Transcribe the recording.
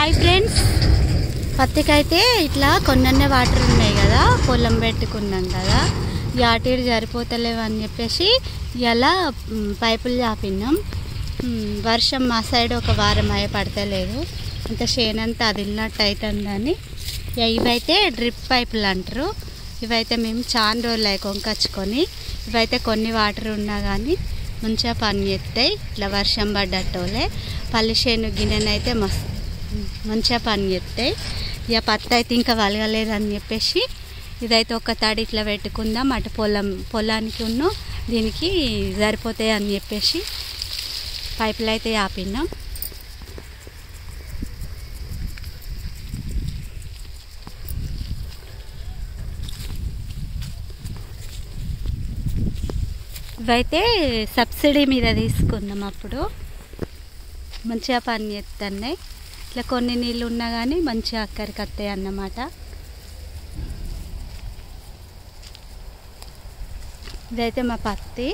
Hi friends, పత్తికైతే ఇట్లా కొన్నన్నే water ఉన్నాయి కదా, పొలం పెట్టుకున్నాం కదా, యాటీరు సరిపోతలేవు అని చెప్పేసి ఇలా పైపులు చాపినాం. వర్షం మా సైడ్ ఒక వారం అయ్యే పడతలేదు, అంత చేనంతా అదిలినట్టు అవుతుందని ఇవైతే డ్రిప్ పైపులు అంటారు. ఇవైతే మేము చాలా రోజులు అయి కొనుకొచ్చుకొని, ఇవైతే కొన్ని వాటర్ ఉన్నా కానీ మంచిగా పని చేస్తాయి. ఇట్లా వర్షం పడ్డట్టోలే పల్లి చేను గిన్నెనైతే మస్తు మంచిగా పని చేస్తాయి. ఇక పత్తి అయితే ఇంకా వలగలేదని చెప్పేసి ఇదైతే ఒక తాడి ఇట్లా పెట్టుకుందాం, అటు పొలానికి ఉన్న దీనికి సరిపోతాయి అని చెప్పేసి పైపులు అయితే ఆపినాం. ఇవైతే సబ్సిడీ మీద తీసుకున్నాం, అప్పుడు మంచిగా పని చేస్తున్నాయి. ఇట్లా కొన్ని నీళ్ళు ఉన్నా కానీ మంచిగా అక్కడికి వస్తాయి అన్నమాట. ఇదైతే మా పత్తి.